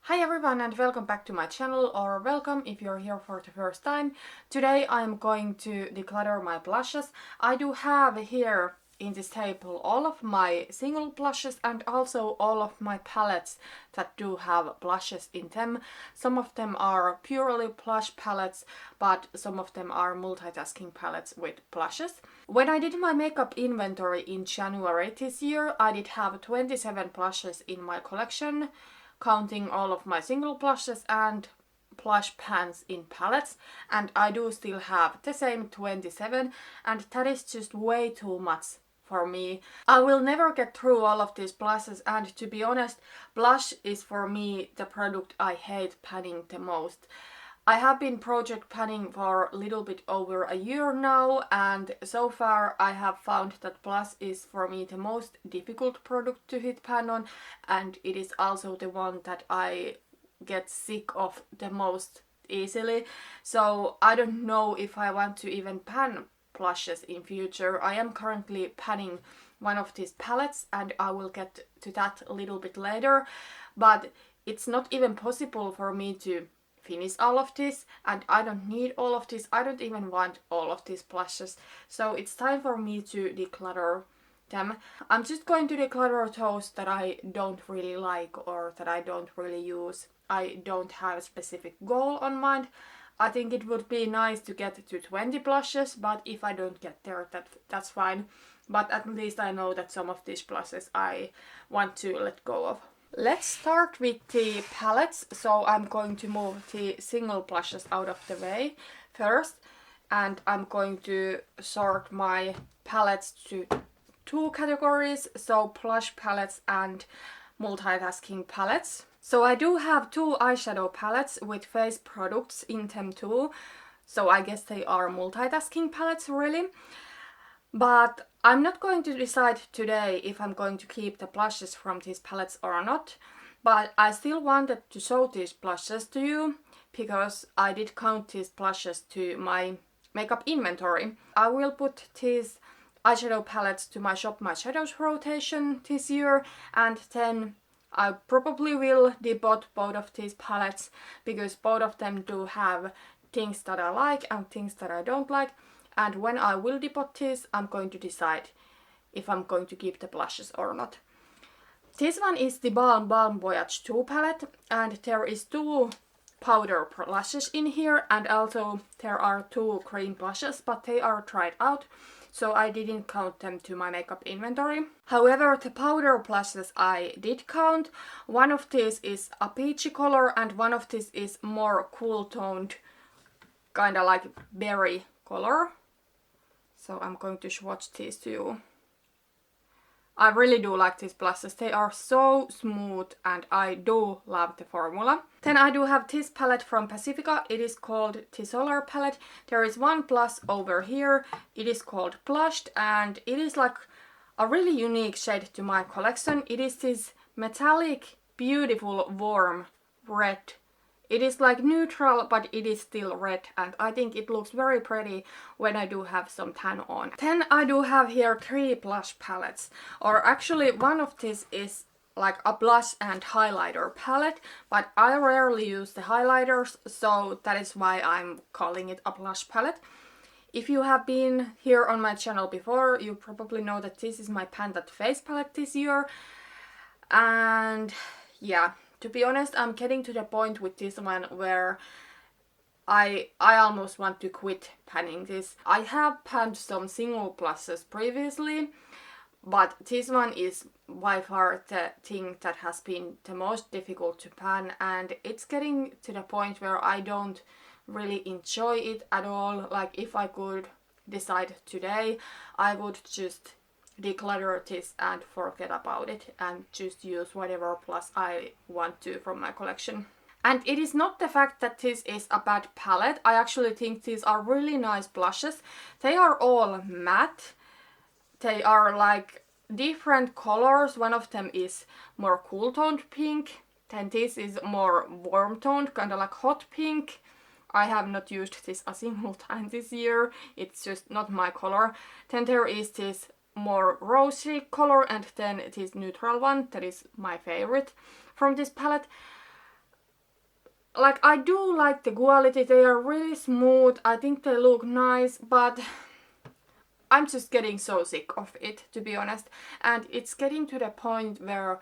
Hi everyone and welcome back to my channel, or welcome if you're here for the first time. Today I'm going to declutter my blushes. I do have here in this table all of my single blushes and also all of my palettes that do have blushes in them. Some of them are purely blush palettes, but some of them are multitasking palettes with blushes. When I did my makeup inventory in January this year, I did have 27 blushes in my collection, counting all of my single blushes and blush pans in palettes, and I do still have the same 27, and that is just way too much for me. I will never get through all of these blushes, and to be honest, blush is for me the product I hate panning the most. I have been project panning for a little bit over a year now, and so far I have found that blush is for me the most difficult product to hit pan on, and it is also the one that I get sick of the most easily. So I don't know if I want to even pan blushes in future. I am currently panning one of these palettes and I will get to that a little bit later, but it's not even possible for me to finish all of this, and I don't need all of this. I don't even want all of these blushes, so it's time for me to declutter them. I'm just going to declutter those that I don't really like or that I don't really use. I don't have a specific goal on mind. I think it would be nice to get to 20 blushes, but if I don't get there, that's fine. But at least I know that some of these blushes I want to let go of. Let's start with the palettes. So I'm going to move the single blushes out of the way first, and I'm going to sort my palettes to two categories, so blush palettes and multitasking palettes. So I do have two eyeshadow palettes with face products in them too, so I guess they are multitasking palettes really. But I'm not going to decide today if I'm going to keep the blushes from these palettes or not, but I still wanted to show these blushes to you because I did count these blushes to my makeup inventory. I will put these eyeshadow palettes to my Shop My Shadows rotation this year, and then I probably will debot both of these palettes because both of them do have things that I like and things that I don't like. And when I will debot this, I'm going to decide if I'm going to keep the blushes or not. This one is the Balm Voyage 2 palette, and there is two powder blushes in here, and also there are two cream blushes, but they are tried out, so I didn't count them to my makeup inventory. However, the powder blushes I did count. One of these is a peachy color and one of these is more cool toned, kinda like berry color. So I'm going to swatch these to you. I really do like these blushes. They are so smooth and I do love the formula. Then I do have this palette from Pacifica. It is called the Solar palette. There is one plus over here. It is called Blushed and it is like a really unique shade to my collection. It is this metallic, beautiful, warm red. It is like neutral, but it is still red, and I think it looks very pretty when I do have some tan on. Then I do have here three blush palettes, or actually one of these is like a blush and highlighter palette, but I rarely use the highlighters, so that is why I'm calling it a blush palette. If you have been here on my channel before, you probably know that this is my Panda face palette this year, and yeah. To be honest, I'm getting to the point with this one where I almost want to quit panning this. I have panned some single blushes previously, but this one is by far the thing that has been the most difficult to pan, and it's getting to the point where I don't really enjoy it at all. Like, if I could decide today, I would just declutter this and forget about it and just use whatever blush I want to from my collection. And it is not the fact that this is a bad palette. I actually think these are really nice blushes. They are all matte. They are like different colors. One of them is more cool toned pink. Then this is more warm toned, kind of like hot pink. I have not used this a single time this year. It's just not my color. Then there is this more rosy color, and then this neutral one that is my favorite from this palette. like, I do like the quality, they are really smooth, I think they look nice, but I'm just getting so sick of it, to be honest. And it's getting to the point where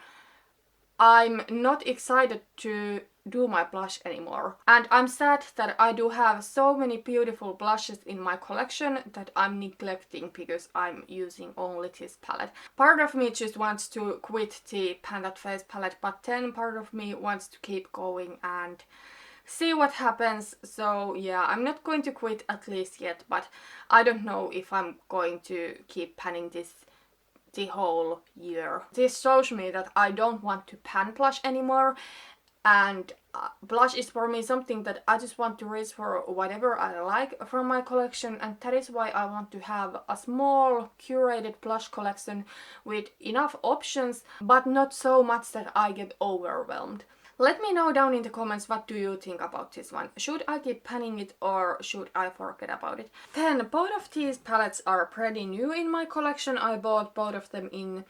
I'm not excited to do my blush anymore. And I'm sad that I do have so many beautiful blushes in my collection that I'm neglecting because I'm using only this palette. Part of me just wants to quit the Pan That Face palette, but then part of me wants to keep going and see what happens. So yeah, I'm not going to quit at least yet, but I don't know if I'm going to keep panning this the whole year. This shows me that I don't want to pan blush anymore, and blush is for me something that I just want to reach for whatever I like from my collection, and that is why I want to have a small curated blush collection with enough options, but not so much that I get overwhelmed. Let me know down in the comments what do you think about this one. Should I keep panning it or should I forget about it? Then both of these palettes are pretty new in my collection. I bought both of them in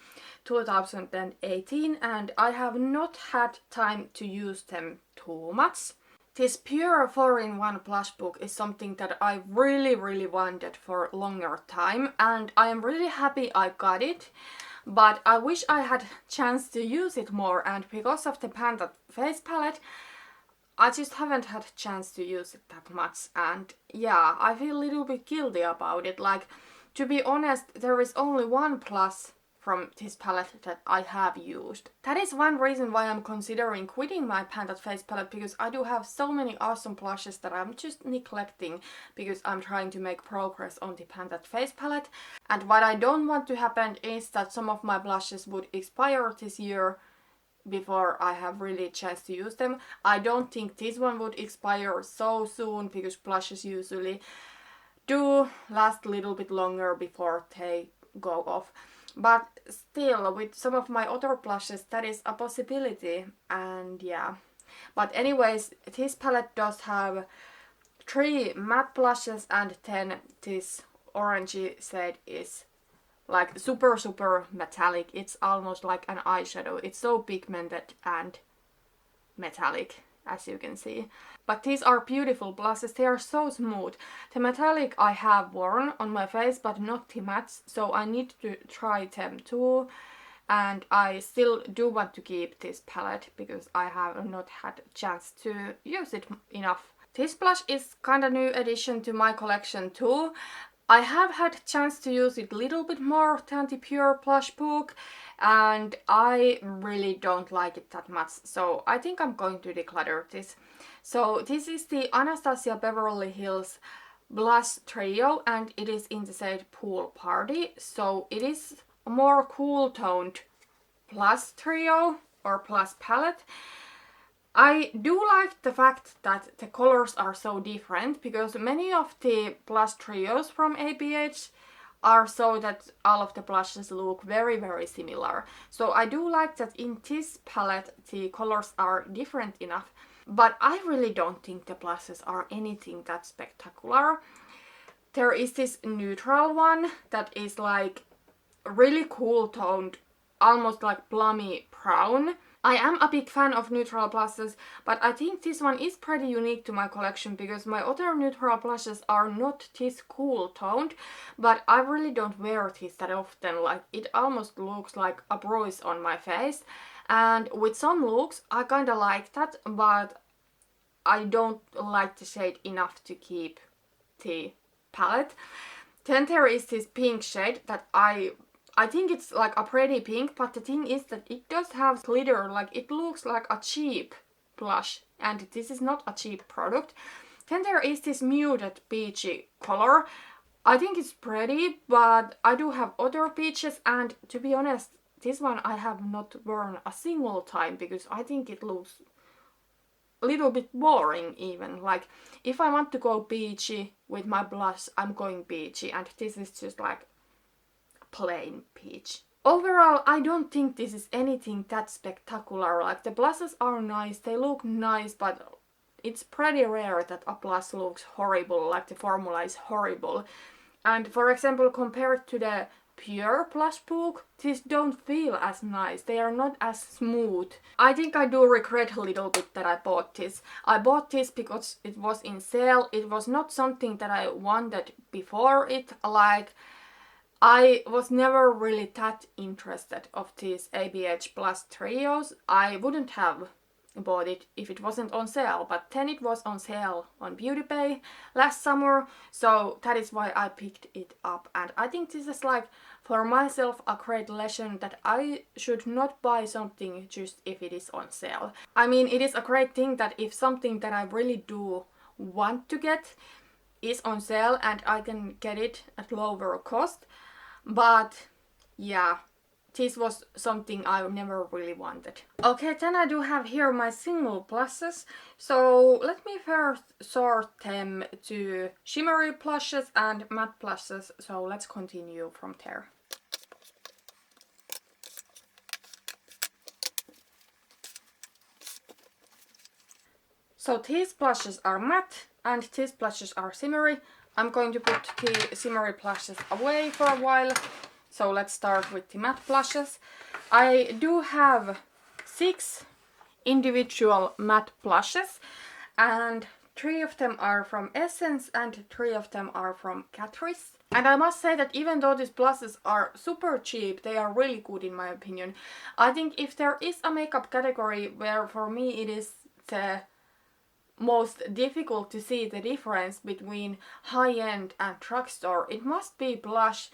2018 and I have not had time to use them too much. This pure 4-in-1 blush book is something that I really wanted for a longer time, and I am really happy I got it. But I wish I had chance to use it more, and because of the Pan That Face palette, I just haven't had chance to use it that much, and yeah, I feel a little bit guilty about it. Like, to be honest, there is only one plus from this palette that I have used. That is one reason why I'm considering quitting my Pan That Face palette, because I do have so many awesome blushes that I'm just neglecting because I'm trying to make progress on the Pan That Face palette. And what I don't want to happen is that some of my blushes would expire this year before I have really a chance to use them. I don't think this one would expire so soon because blushes usually do last a little bit longer before they go off. But still, with some of my other blushes, that is a possibility, and yeah. But anyways, this palette does have 3 matte blushes, and then this orangey shade is like super metallic. It's almost like an eyeshadow. It's so pigmented and metallic, as you can see. But these are beautiful blushes, they are so smooth. The metallic I have worn on my face, but not the matte, so I need to try them too. And I still do want to keep this palette because I have not had a chance to use it enough. This blush is kinda new addition to my collection too. I have had a chance to use it a little bit more than the pure blush book, and I really don't like it that much, so I think I'm going to declutter this. So this is the Anastasia Beverly Hills blush trio, and it is in the shade Pool Party, so it is a more cool toned blush trio or blush palette. I do like the fact that the colors are so different, because many of the blush trios from ABH are so that all of the blushes look very similar. So I do like that in this palette the colors are different enough, but I really don't think the blushes are anything that spectacular. There is this neutral one that is like really cool toned, almost like plummy brown. I am a big fan of neutral blushes, but I think this one is pretty unique to my collection because my other neutral blushes are not this cool toned, but I really don't wear this that often. Like, it almost looks like a bruise on my face, and with some looks I kinda like that, but I don't like the shade enough to keep the palette. Then there is this pink shade that I think it's like a pretty pink, but the thing is that it does have glitter, like it looks like a cheap blush, and this is not a cheap product. Then there is this muted peachy color. I think it's pretty, but I do have other peaches, and to be honest, this one I have not worn a single time because I think it looks a little bit boring even. Like, if I want to go peachy with my blush, I'm going peachy, and this is just like plain peach. Overall, I don't think this is anything that spectacular. Like, the blushes are nice, they look nice, but it's pretty rare that a blush looks horrible, like the formula is horrible. And for example, compared to the pure blush book, these don't feel as nice. They are not as smooth. I think I do regret a little bit that I bought this. I bought this because it was in sale. It was not something that I wanted before it. Like, I was never really that interested of these ABH Plus trios. I wouldn't have bought it if it wasn't on sale, but then it was on sale on Beauty Bay last summer, so that is why I picked it up. And I think this is like for myself a great lesson that I should not buy something just if it is on sale. I mean, it is a great thing that if something that I really do want to get is on sale and I can get it at lower cost, but yeah, this was something I never really wanted. Okay, then I do have here my single blushes. So let me first sort them to shimmery blushes and matte blushes. So let's continue from there. So these blushes are matte and these blushes are shimmery. I'm going to put the shimmery blushes away for a while. So let's start with the matte blushes. I do have 6 individual matte blushes and 3 of them are from Essence and 3 of them are from Catrice. And I must say that even though these blushes are super cheap, they are really good in my opinion. I think if there is a makeup category where for me it is the most difficult to see the difference between high-end and drugstore, it must be blush.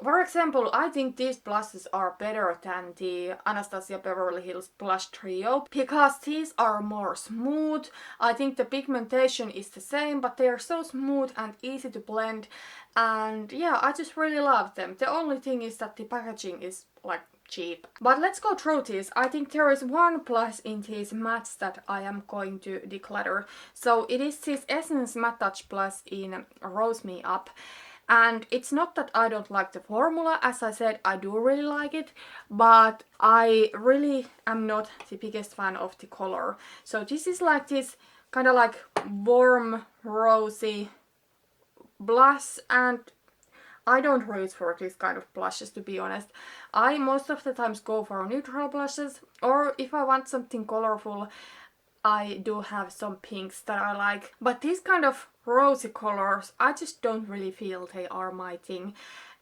For example, I think these blushes are better than the Anastasia Beverly Hills Blush Trio because these are more smooth. I think the pigmentation is the same, but they are so smooth and easy to blend. And yeah, I just really love them. The only thing is that the packaging is like cheap. But let's go through these. I think there is one plus in these mattes that I am going to declutter. So it is this Essence Matte Touch Plus in Rose Me Up. And it's not that I don't like the formula, as I said, I do really like it, but I really am not the biggest fan of the color. So this is like this kind of like warm, rosy blush, and I don't reach for this kind of blushes, to be honest. I most of the times go for neutral blushes, or if I want something colorful, I do have some pinks that I like. But these kind of rosy colors, I just don't really feel they are my thing.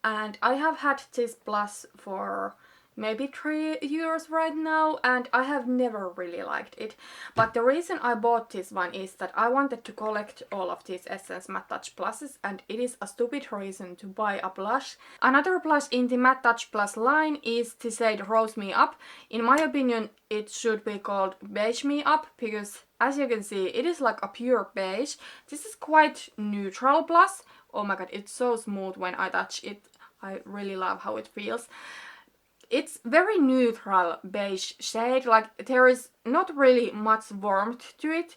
And I have had this blush for maybe 3 years right now and I have never really liked it. But the reason I bought this one is that I wanted to collect all of these Essence Matte Touch Pluses and it is a stupid reason to buy a blush. Another blush in the Matte Touch Plus line is the shade Rose Me Up. In my opinion, it should be called Beige Me Up because as you can see, it is like a pure beige. This is quite neutral blush. Oh my god, it's so smooth when I touch it. I really love how it feels. It's very neutral beige shade, like there is not really much warmth to it,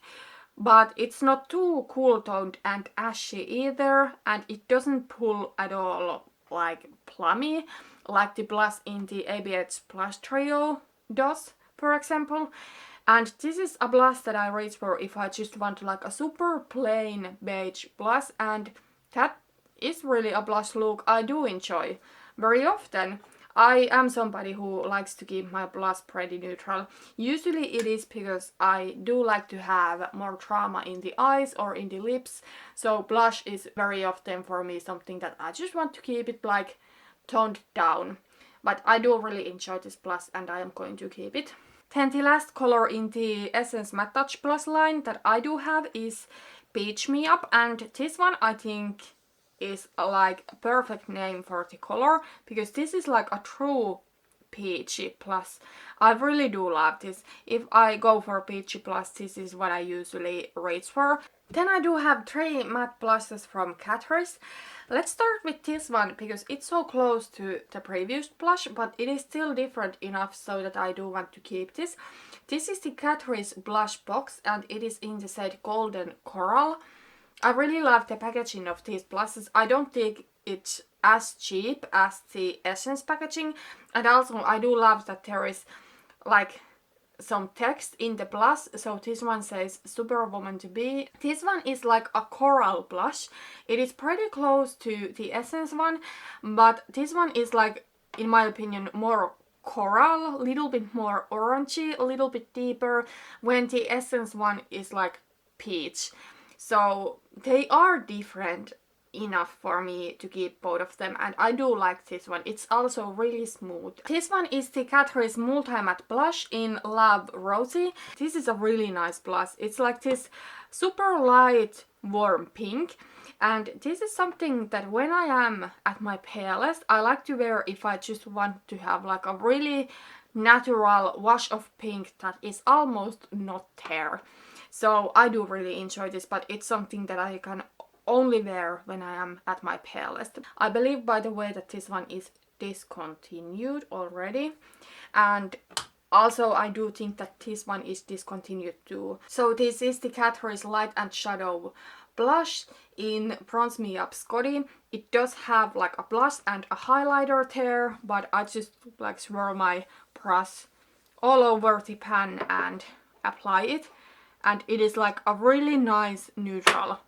but it's not too cool toned and ashy either, and it doesn't pull at all like plummy, like the blush in the ABH Blush Trio does, for example. And this is a blush that I reach for if I just want like a super plain beige blush, and that is really a blush look I do enjoy very often. I am somebody who likes to keep my blush pretty neutral. Usually it is because I do like to have more drama in the eyes or in the lips. So blush is very often for me something that I just want to keep it like toned down. But I do really enjoy this blush and I am going to keep it. Then the last color in the Essence Matte Touch Plus line that I do have is Peach Me Up, and this one I think is like a perfect name for the color because this is like a true peachy plus. I really do love this. If I go for peachy plus, this is what I usually reach for. Then I do have 3 matte blushes from Catrice. Let's start with this one because it's so close to the previous blush, but it is still different enough so that I do want to keep this. This is the Catrice blush box and it is in the shade Golden Coral. I really love the packaging of these blushes. I don't think it's as cheap as the Essence packaging, and also I do love that there is like some text in the blush. So this one says Superwoman to be. This one is like a coral blush. It is pretty close to the Essence one, but this one is like, in my opinion, more coral, a little bit more orangey, a little bit deeper, when the Essence one is like peach. So they are different enough for me to keep both of them, and I do like this one. It's also really smooth. This one is the Catrice Multi-Matte Blush in Love Rosie. This is a really nice blush. It's like this super light warm pink, and this is something that when I am at my palest, I like to wear if I just want to have like a really natural wash of pink that is almost not there. So I do really enjoy this, but it's something that I can only wear when I am at my palest. I believe, by the way, that this one is discontinued already, and also I do think that this one is discontinued too. So this is the Catrice Light and Shadow blush in Bronze Me Up Scotty. It does have like a blush and a highlighter there, but I just like swirl my brush all over the pan and apply it, and it is like a really nice neutral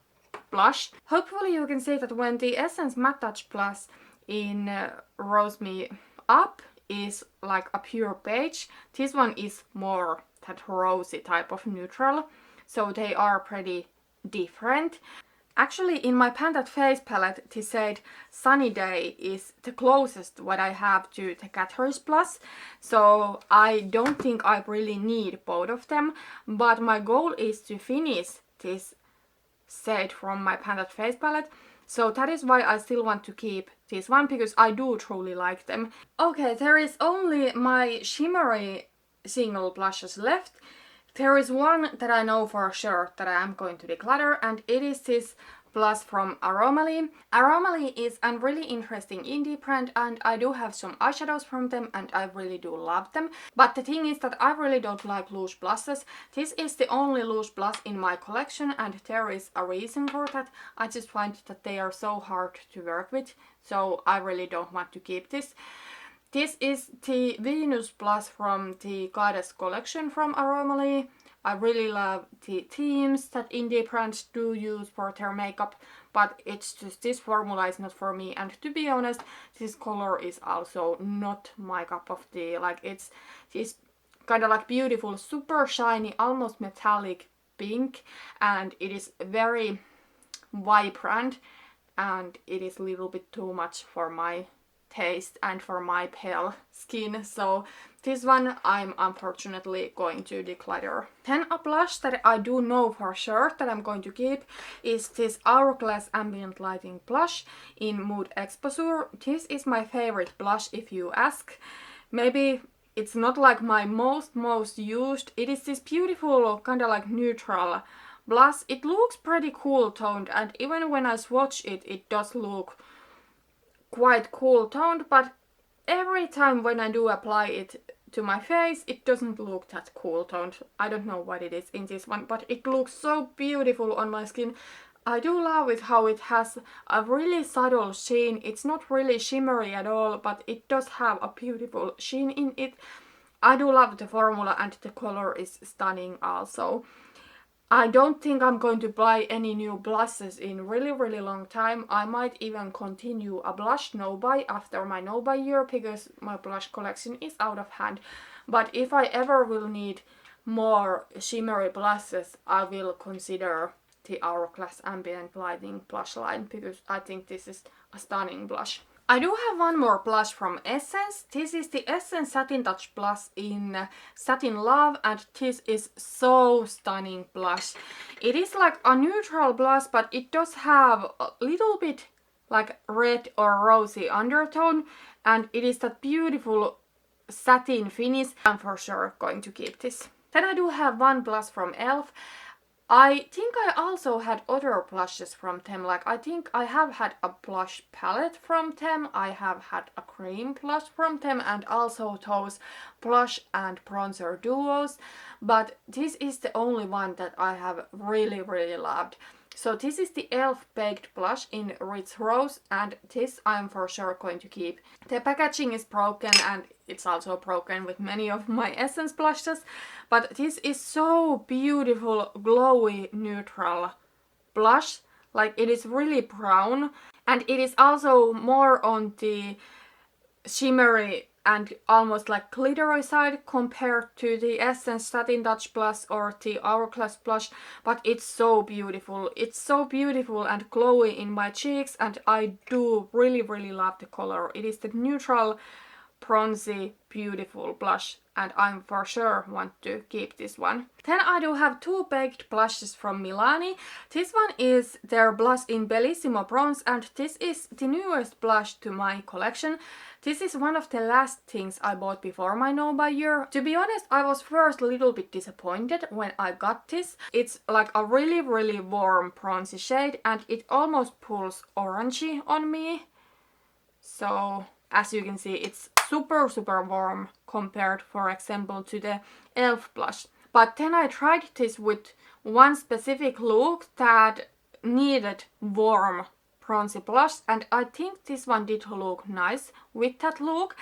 blush. Hopefully you can see that when the Essence Matte Touch Blush in Rose Me Up is like a pure beige, this one is more that rosy type of neutral, so they are pretty different. Actually, in my Pan That Face palette, they said Sunny Day is the closest what I have to the Catrice blush, so I don't think I really need both of them, but my goal is to finish this set from my Pan That Face palette, so that is why I still want to keep this one, because I do truly like them. Okay, there is only my shimmery single blushes left. There is one that I know for sure that I am going to declutter, and it is this blush from Aromaleigh. Aromaleigh is a really interesting indie brand, and I do have some eyeshadows from them and I really do love them. But the thing is that I really don't like loose blushes. This is the only loose blush in my collection, and there is a reason for that. I just find that they are so hard to work with, so I really don't want to keep this. This is the Venus blush from the Goddess collection from Aromaleigh. I really love the themes that indie brands do use for their makeup, but it's just this formula is not for me, and to be honest, this color is also not my cup of tea. Like, it's this kind of like beautiful, super shiny, almost metallic pink, and it is very vibrant, and it is a little bit too much for my taste and for my pale skin, so this one I'm unfortunately going to declutter. Then a blush that I do know for sure that I'm going to keep is this Hourglass Ambient Lighting Blush in Mood Exposure. This is my favorite blush, if you ask. Maybe it's not like my most used. It is this beautiful kind of like neutral blush. It looks pretty cool toned, and even when I swatch it, it does look quite cool toned, but every time when I do apply it to my face, it doesn't look that cool toned. I don't know what it is in this one, but it looks so beautiful on my skin. I do love it how it has a really subtle sheen. It's not really shimmery at all, but it does have a beautiful sheen in it. I do love the formula, and the color is stunning also. I don't think I'm going to buy any new blushes in really long time. I might even continue a blush no-buy after my no-buy year, because my blush collection is out of hand. But if I ever will need more shimmery blushes, I will consider the Hourglass Ambient Lighting blush line, because I think this is a stunning blush. I do have one more blush from Essence. This is the Essence Satin Touch blush in Satin Love, and this is so stunning blush. It is like a neutral blush, but it does have a little bit like red or rosy undertone, and it is that beautiful satin finish. I'm for sure going to keep this. Then I do have one blush from e.l.f. I think I also had other blushes from them. Like, I think I have had a blush palette from them, I have had a cream blush from them, and also those blush and bronzer duos, but this is the only one that I have really loved. So this is the e.l.f. Baked Blush in Rich Rose, and this I'm for sure going to keep. The packaging is broken, and it's also broken with many of my Essence blushes, but this is so beautiful, glowy, neutral blush. Like, it is really brown, and it is also more on the shimmery and almost like glittery side compared to the Essence Satin Touch blush or the Hourglass blush, but it's so beautiful. It's so beautiful and glowy in my cheeks, and I do really love the color. It is the neutral, bronzy, beautiful blush, and I'm for sure want to keep this one. Then I do have two baked blushes from Milani. This one is their blush in Bellisimo Bronze, and this is the newest blush to my collection. This is one of the last things I bought before my no-buy year. To be honest, I was first a little bit disappointed when I got this. It's like a really warm bronzy shade, and it almost pulls orangey on me. So as you can see, it's super warm compared, for example, to the e.l.f. blush. But then I tried this with one specific look that needed warm bronzy blush, and I think this one did look nice with that look.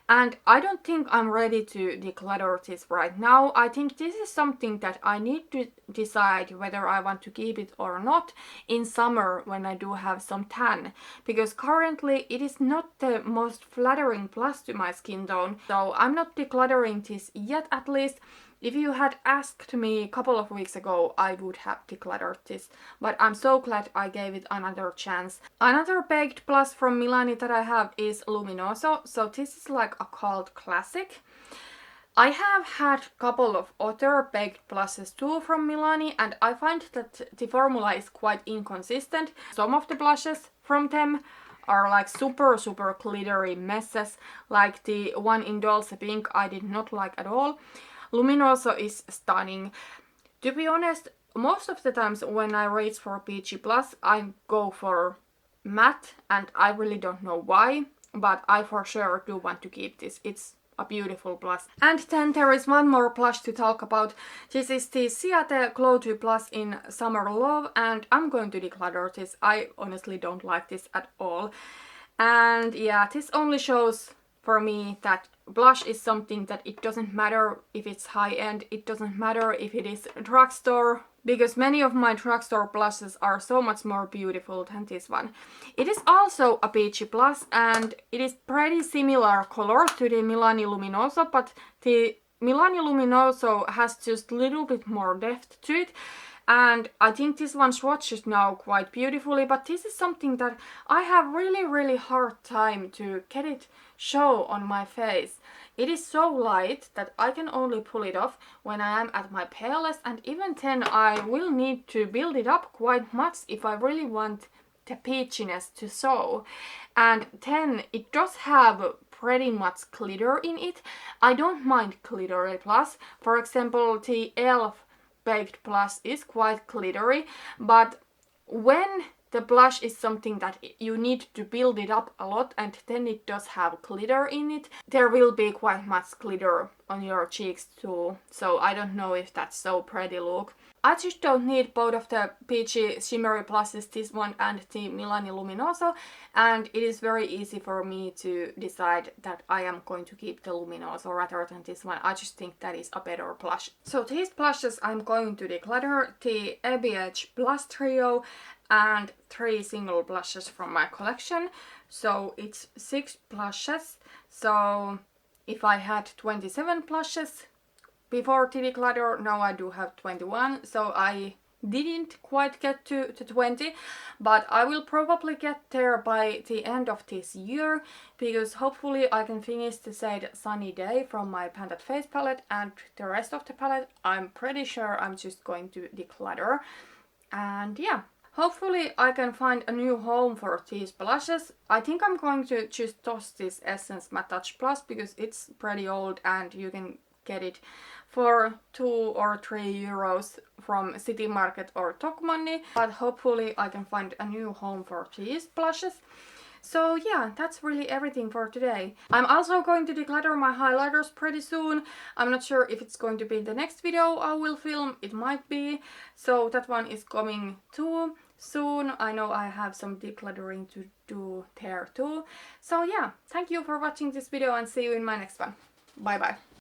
And I don't think I'm ready to declutter this right now. I think this is something that I need to decide whether I want to keep it or not in summer when I do have some tan, because currently it is not the most flattering blush to my skin tone, so I'm not decluttering this yet. At least if you had asked me a couple of weeks ago, I would have decluttered this, but I'm so glad I gave it another chance. Another baked blush from Milani that I have is Luminoso, so this is like a cult classic. I have had a couple of other baked blushes too from Milani, and I find that the formula is quite inconsistent. Some of the blushes from them are like super glittery messes, like the one in Dolce Pink I did not like at all. Luminoso is stunning. To be honest, most of the times when I reach for peachy blush, I go for matte, and I really don't know why, but I for sure do want to keep this. It's a beautiful blush. And then there is one more blush to talk about. This is the Ciate Glow 2 Plus in Summer Love, and I'm going to declutter this. I honestly don't like this at all. And yeah, this only shows for me that blush is something that it doesn't matter if it's high-end, it doesn't matter if it is drugstore, because many of my drugstore blushes are so much more beautiful than this one. It is also a peachy blush, and it is pretty similar color to the Milani Luminoso, but the Milani Luminoso has just a little bit more depth to it. And I think this one swatches now quite beautifully, but this is something that I have really hard time to get it show on my face. It is so light that I can only pull it off when I am at my palest, and even then I will need to build it up quite much if I really want the peachiness to show. And then it does have pretty much glitter in it. I don't mind glittery plus. For example, the e.l.f. Baked blush is quite glittery, but when the blush is something that you need to build it up a lot, and then it does have glitter in it, there will be quite much glitter on your cheeks too. So I don't know if that's so pretty look. I just don't need both of the peachy shimmery blushes, this one and the Milani Luminoso, and it is very easy for me to decide that I am going to keep the Luminoso rather than this one. I just think that is a better blush. So these blushes I'm going to declutter: the Ambient Blush Trio and 3 single blushes from my collection. So it's 6 blushes. So if I had 27 blushes before the declutter, now I do have 21, so I didn't quite get to 20, but I will probably get there by the end of this year, because hopefully I can finish the shade Sunny Day from my Painted Face palette, and the rest of the palette I'm pretty sure I'm just going to declutter. And yeah, hopefully I can find a new home for these blushes. I think I'm going to just toss this Essence Matte Touch Plus because it's pretty old and you can get it for 2 or 3 euros from City Market or Tokmanni, but hopefully I can find a new home for these blushes. So yeah, that's really everything for today. I'm also going to declutter my highlighters pretty soon. I'm not sure if it's going to be the next video I will film. It might be. So that one is coming too soon. I know I have some decluttering to do there too. So yeah, thank you for watching this video and see you in my next one. Bye bye.